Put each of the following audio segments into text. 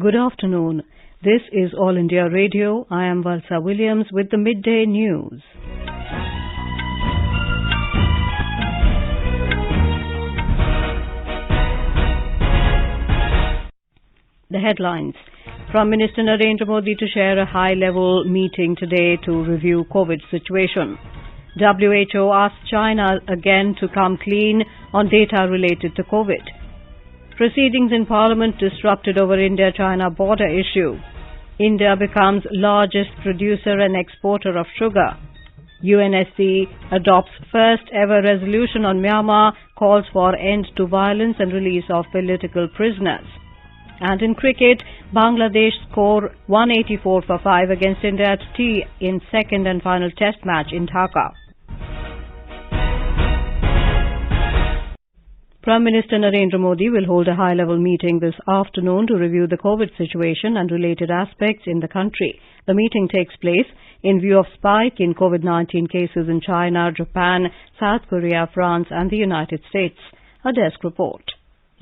Good afternoon. This is All India Radio. I am Valsa Williams with the Midday News. The headlines. Prime Minister Narendra Modi to share a high-level meeting today to review COVID situation. WHO asked China again to come clean on data related to COVID. Proceedings in Parliament disrupted over India-China border issue. India becomes largest producer and exporter of sugar. UNSC adopts first ever resolution on Myanmar, calls for end to violence and release of political prisoners. And in cricket, Bangladesh score 184 for 5 against India at T in second and final test match in Dhaka. Prime Minister Narendra Modi will hold a high-level meeting this afternoon to review the COVID situation and related aspects in the country. The meeting takes place in view of spike in COVID-19 cases in China, Japan, South Korea, France and the United States. A desk report.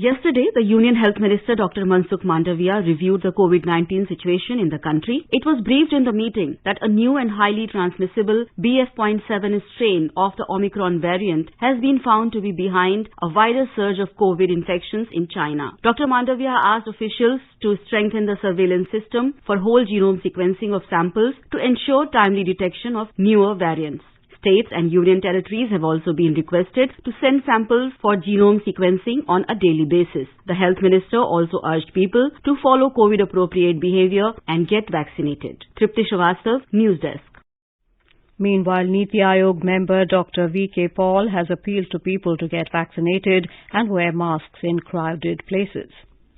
Yesterday, the Union Health Minister Dr. Mansukh Mandavia reviewed the COVID-19 situation in the country. It was briefed in the meeting that a new and highly transmissible BF.7 strain of the Omicron variant has been found to be behind a wider surge of COVID infections in China. Dr. Mandavia asked officials to strengthen the surveillance system for whole genome sequencing of samples to ensure timely detection of newer variants. States and union territories have also been requested to send samples for genome sequencing on a daily basis. The health minister also urged people to follow COVID-appropriate behavior and get vaccinated. Tripti Srivastava, News Desk. Meanwhile, Niti Aayog member Dr. V.K. Paul has appealed to people to get vaccinated and wear masks in crowded places.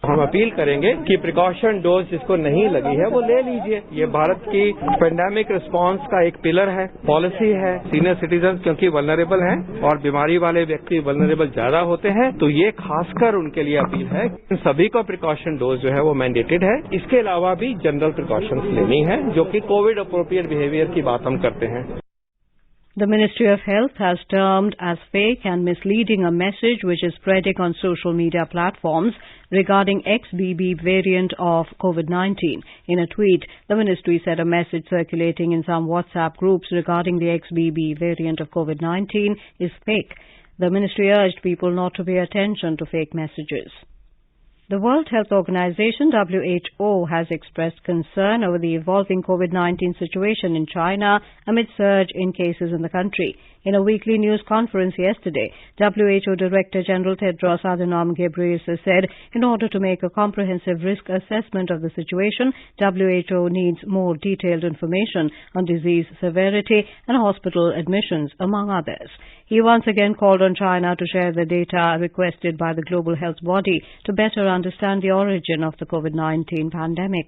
हम appeal करेंगे कि precaution dose जिसको नहीं लगी है वो ले लीजिए। ये भारत की पेंडेमिक रिस्पांस का एक पिलर है, पॉलिसी है। सीनियर सिटीजन क्योंकि वल्नरेबल हैं और बीमारी वाले व्यक्ति वल्नरेबल ज्यादा होते हैं, तो ये खासकर उनके लिए अपील है। इन सभी को प्रिकॉशन डोज जो है वो मैंडेटेड है। इसके अलावा भी जनरल प्रिकॉशंस लेनी है, जो कि कोविड अप्रोप्रिएट बिहेवियर की बात हम करते हैं। The Ministry of Health has termed as fake and misleading a message which is spreading on social media platforms regarding XBB variant of COVID-19. In a tweet, the ministry said a message circulating in some WhatsApp groups regarding the XBB variant of COVID-19 is fake. The ministry urged people not to pay attention to fake messages. The World Health Organization, WHO, has expressed concern over the evolving COVID-19 situation in China amid surge in cases in the country. In a weekly news conference yesterday, WHO Director General Tedros Adhanom Ghebreyesus said in order to make a comprehensive risk assessment of the situation, WHO needs more detailed information on disease severity and hospital admissions, among others. He once again called on China to share the data requested by the global health body to better understand the origin of the COVID-19 pandemic.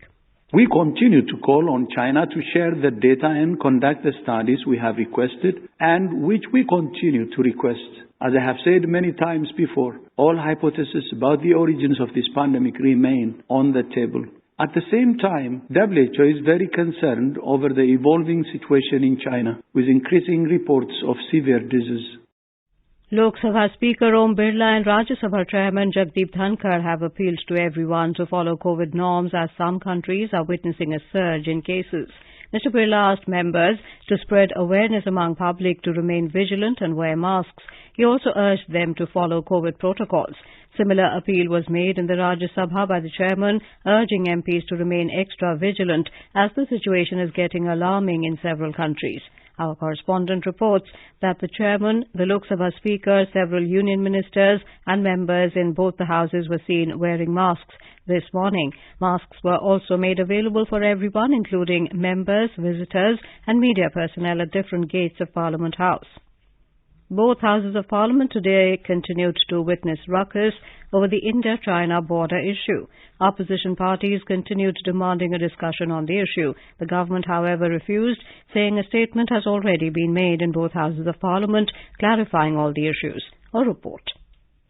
We continue to call on China to share the data and conduct the studies we have requested and which we continue to request. As I have said many times before, all hypotheses about the origins of this pandemic remain on the table. At the same time, WHO is very concerned over the evolving situation in China, with increasing reports of severe disease. Lok Sabha Speaker Om Birla and Rajya Sabha Chairman Jagdeep Dhankar have appealed to everyone to follow COVID norms as some countries are witnessing a surge in cases. Mr. Birla asked members to spread awareness among public to remain vigilant and wear masks. He also urged them to follow COVID protocols. Similar appeal was made in the Rajya Sabha by the chairman, urging MPs to remain extra vigilant as the situation is getting alarming in several countries. Our correspondent reports that the chairman, the Lok Sabha Speaker, several union ministers and members in both the houses were seen wearing masks this morning. Masks were also made available for everyone, including members, visitors and media personnel at different gates of Parliament House. Both houses of Parliament today continued to witness ruckus over the Indo-China border issue. Opposition parties continued demanding a discussion on the issue. The government, however, refused, saying a statement has already been made in both houses of Parliament clarifying all the issues. A report.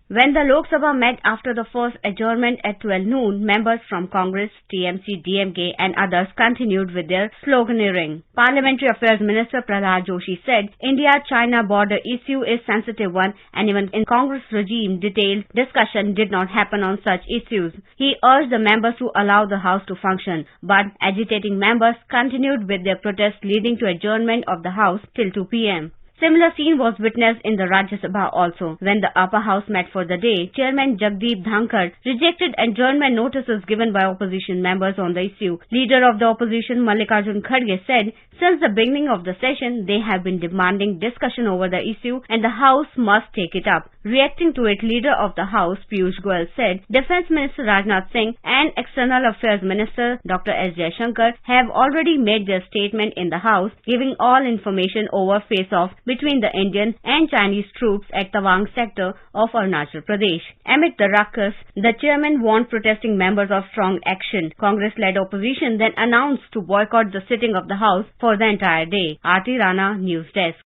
When the Lok Sabha met after the first adjournment at 12 noon, members from Congress, TMC, DMK and others continued with their sloganeering. Parliamentary Affairs Minister Prahlad Joshi said, India-China border issue is sensitive one and even in Congress regime, detailed discussion did not happen on such issues. He urged the members to allow the House to function, but agitating members continued with their protest leading to adjournment of the House till 2 p.m. Similar scene was witnessed in the Rajya Sabha also. When the upper house met for the day, Chairman Jagdeep Dhankar rejected adjournment notices given by opposition members on the issue. Leader of the opposition Mallikarjun Kharge said, since the beginning of the session, they have been demanding discussion over the issue and the House must take it up. Reacting to it, Leader of the House Piyush Goyal said, Defence Minister Rajnath Singh and External Affairs Minister Dr. S. Jaishankar have already made their statement in the House, giving all information over face-off between the Indian and Chinese troops at Tawang sector of Arunachal Pradesh. Amid the ruckus, the chairman warned protesting members of strong action. Congress-led opposition then announced to boycott the sitting of the House for the entire day. Aarti Rana, News Desk.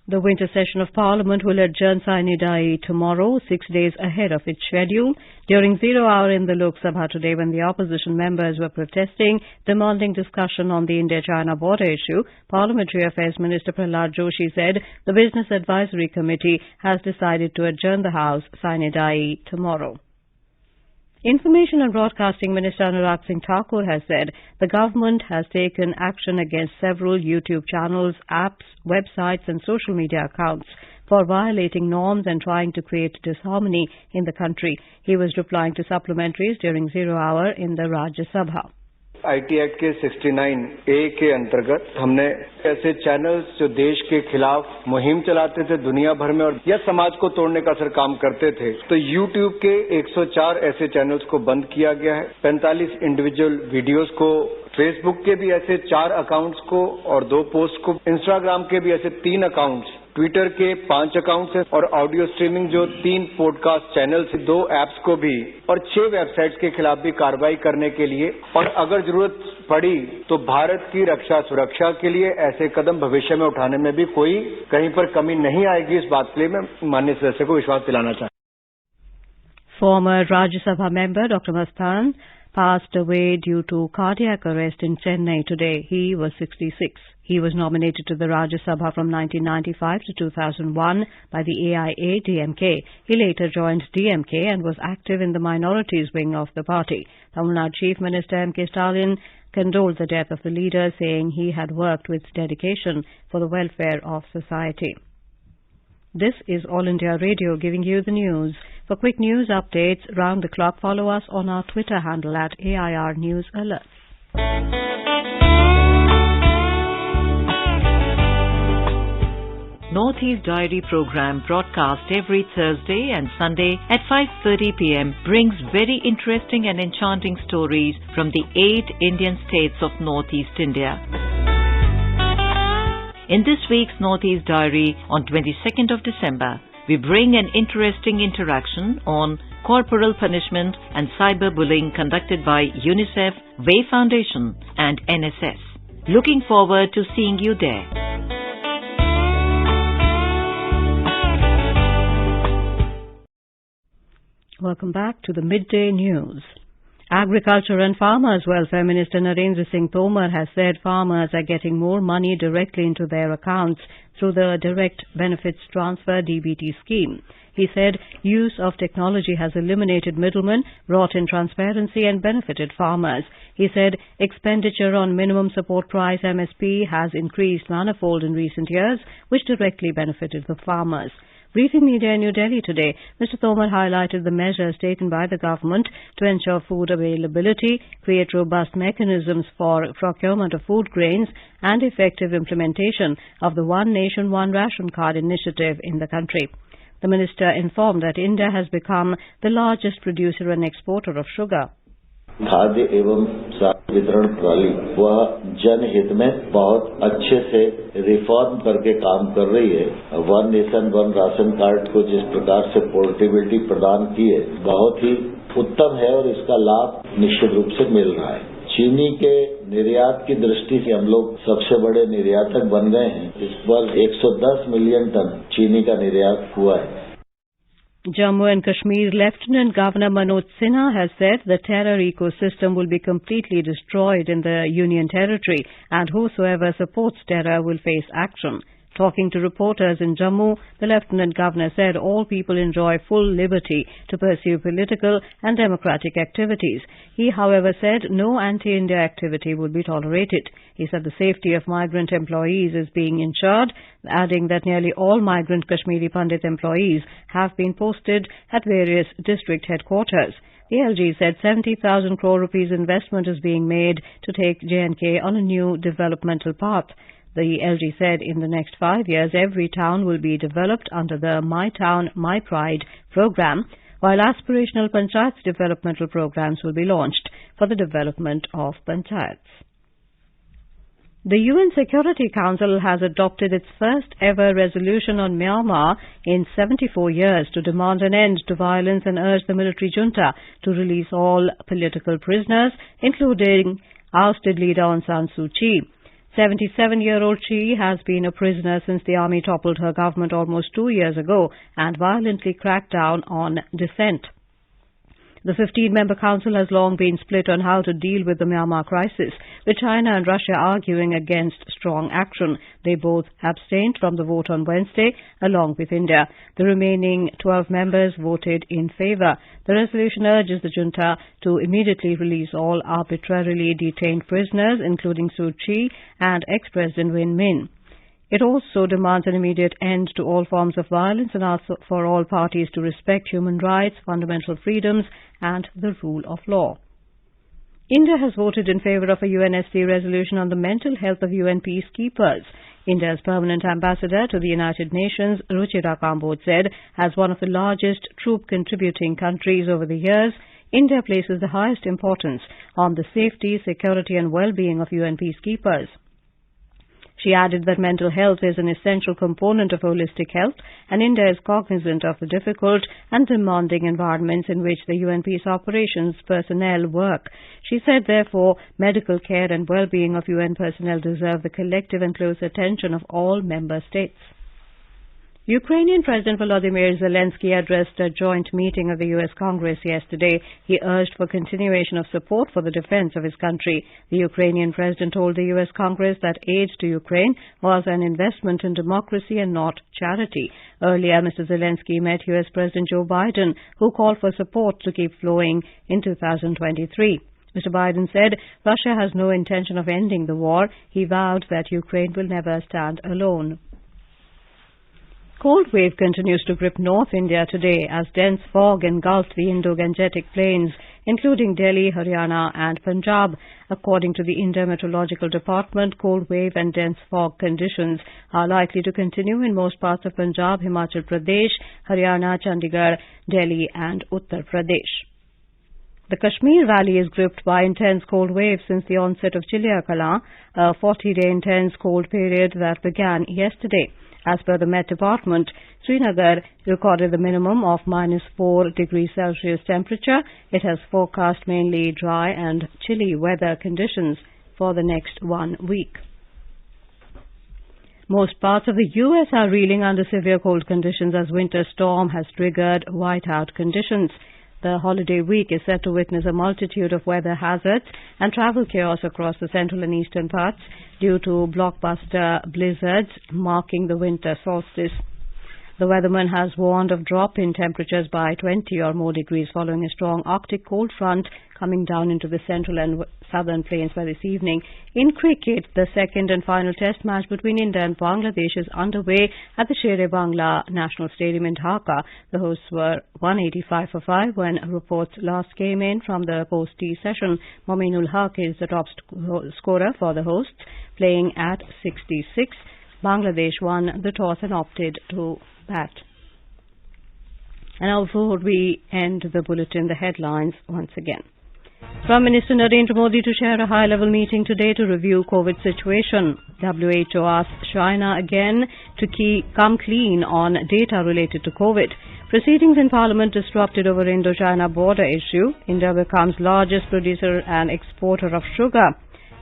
The winter session of Parliament will adjourn sine die tomorrow, 6 days ahead of its schedule. During 0 hour in the Lok Sabha today, when the opposition members were protesting, demanding discussion on the India-China border issue, Parliamentary Affairs Minister Prahlad Joshi said the Business Advisory Committee has decided to adjourn the House sine die tomorrow. Information and Broadcasting Minister Anurag Singh Thakur has said the government has taken action against several YouTube channels, apps, websites and social media accounts for violating norms and trying to create disharmony in the country. He was replying to supplementaries during 0 hour in the Rajya Sabha. IT act के 69A के अंतर्गत हमने ऐसे channels जो देश के खिलाफ मुहिम चलाते थे दुनिया भर में और या समाज को तोड़ने का सर काम करते थे, तो YouTube के 104 ऐसे चैनल्स को बंद किया गया है, 45 इंडिविजुअल वीडियोस को, फेसबुक के भी ऐसे 4 अकाउंट्स को और 2 पोस्ट को, इंस्टाग्राम के भी ऐसे 3 अकाउंट्स, ट्विटर के 5 अकाउंट्स हैं और ऑडियो स्ट्रीमिंग जो 3 पॉडकास्ट चैनल्स, 2 ऐप्स को भी और 6 वेबसाइट्स के खिलाफ भी कार्रवाई करने के लिए और अगर जरूरत पड़ी तो भारत की रक्षा सुरक्षा के लिए ऐसे कदम भविष्य में उठाने में भी कोई कहीं पर कमी नहीं आएगी। इस बात के लिए मैं माननीय सदस्य को विश्वास दिलाना चाहता हूं। Former Rajya Sabha member Dr. Mastan passed away due to cardiac arrest in Chennai today. He was 66. He was nominated to the Rajya Sabha from 1995 to 2001 by the AIA-DMK. He later joined DMK and was active in the minorities wing of the party. Tamil Nadu Chief Minister M.K. Stalin condoled the death of the leader, saying he had worked with dedication for the welfare of society. This is All India Radio giving you the news. For quick news updates round the clock, follow us on our Twitter handle at AIR News Alerts. Northeast Diary program broadcast every Thursday and Sunday at 5:30 p.m. brings very interesting and enchanting stories from the 8 Indian states of Northeast India. In this week's Northeast Diary on 22nd of December, we bring an interesting interaction on corporal punishment and cyberbullying conducted by UNICEF, Way Foundation and NSS. Looking forward to seeing you there. Welcome back to the Midday News. Agriculture and Farmers Welfare Minister Narendra Singh Tomar has said farmers are getting more money directly into their accounts through the Direct Benefits Transfer DBT scheme. He said use of technology has eliminated middlemen, brought in transparency and benefited farmers. He said expenditure on minimum support price MSP has increased manifold in recent years, which directly benefited the farmers. Briefing media in New Delhi today, Mr. Tomar highlighted the measures taken by the government to ensure food availability, create robust mechanisms for procurement of food grains, and effective implementation of the One Nation, One Ration Card initiative in the country. The minister informed that India has become the largest producer and exporter of sugar. खाद्य एवं सार्वजनिक वितरण प्रणाली वह जनहित में बहुत अच्छे से रिफॉर्म करके काम कर रही है। One nation one ration card को जिस प्रकार से पोर्टेबिलिटी प्रदान की है बहुत ही उत्तम है और इसका लाभ निश्चित रूप से मिल रहा है। चीनी के निर्यात की दृष्टि से हम लोग सबसे बड़े निर्यातक बन गए हैं। इस पर 110 मिलियन टन चीनी का निर्यात हुआ है। Jammu and Kashmir Lieutenant Governor Manoj Sinha has said the terror ecosystem will be completely destroyed in the Union Territory and whosoever supports terror will face action. Talking to reporters in Jammu, the Lieutenant Governor said all people enjoy full liberty to pursue political and democratic activities. He, however, said no anti-India activity would be tolerated. He said the safety of migrant employees is being ensured, adding that nearly all migrant Kashmiri Pandit employees have been posted at various district headquarters. The LG said 70,000 crore rupees investment is being made to take J&K on a new developmental path. The LG said in the next 5 years, every town will be developed under the My Town, My Pride program, while aspirational panchayats developmental programs will be launched for the development of panchayats. The UN Security Council has adopted its first ever resolution on Myanmar in 74 years to demand an end to violence and urge the military junta to release all political prisoners, including ousted leader Aung San Suu Kyi. 77-year-old Kyi has been a prisoner since the army toppled her government almost 2 years ago and violently cracked down on dissent. The 15-member council has long been split on how to deal with the Myanmar crisis, with China and Russia arguing against strong action. They both abstained from the vote on Wednesday, along with India. The remaining 12 members voted in favour. The resolution urges the junta to immediately release all arbitrarily detained prisoners, including Suu Kyi and ex-President Win Min. It also demands an immediate end to all forms of violence and asks for all parties to respect human rights, fundamental freedoms and the rule of law. India has voted in favour of a UNSC resolution on the mental health of UN peacekeepers. India's permanent ambassador to the United Nations, Ruchira Kamboj, said, as one of the largest troop-contributing countries over the years, India places the highest importance on the safety, security and well-being of UN peacekeepers. She added that mental health is an essential component of holistic health and India is cognizant of the difficult and demanding environments in which the UN peace operations personnel work. She said, therefore, medical care and well-being of UN personnel deserve the collective and close attention of all member states. Ukrainian President Volodymyr Zelensky addressed a joint meeting of the U.S. Congress yesterday. He urged for continuation of support for the defense of his country. The Ukrainian president told the U.S. Congress that aid to Ukraine was an investment in democracy and not charity. Earlier, Mr. Zelensky met U.S. President Joe Biden, who called for support to keep flowing in 2023. Mr. Biden said Russia has no intention of ending the war. He vowed that Ukraine will never stand alone. Cold wave continues to grip North India today as dense fog engulfed the Indo-Gangetic plains, including Delhi, Haryana and Punjab. According to the India Meteorological Department, cold wave and dense fog conditions are likely to continue in most parts of Punjab, Himachal Pradesh, Haryana, Chandigarh, Delhi and Uttar Pradesh. The Kashmir Valley is gripped by intense cold waves since the onset of Chiliya Kalan, a 40-day intense cold period that began yesterday. As per the Met Department, Srinagar recorded the minimum of -4 degrees Celsius temperature. It has forecast mainly dry and chilly weather conditions for the next 1 week. Most parts of the U.S. are reeling under severe cold conditions as winter storm has triggered whiteout conditions. The holiday week is set to witness a multitude of weather hazards and travel chaos across the central and eastern parts due to blockbuster blizzards marking the winter solstice. The weatherman has warned of drop in temperatures by 20 or more degrees following a strong Arctic cold front coming down into the central and southern plains by this evening. In cricket, the second and final test match between India and Bangladesh is underway at the Sher-e-Bangla National Stadium in Dhaka. The hosts were 185 for 5 when reports last came in from the post-tea session. Mominul Haq is the top scorer for the hosts, playing at 66. Bangladesh won the toss and opted to bat. And now before we end the bulletin, the headlines once again. Prime Minister Narendra Modi to chair a high-level meeting today to review COVID situation. WHO asks China again to come clean on data related to COVID. Proceedings in Parliament disrupted over Indo-China border issue. India becomes largest producer and exporter of sugar.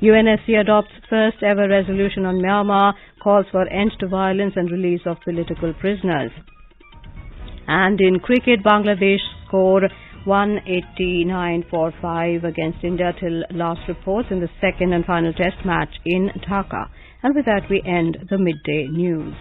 UNSC adopts first ever resolution on Myanmar, calls for end to violence and release of political prisoners. And in cricket, Bangladesh score 189 for 5 against India till last reports in the second and final test match in Dhaka. And with that, we end the midday news.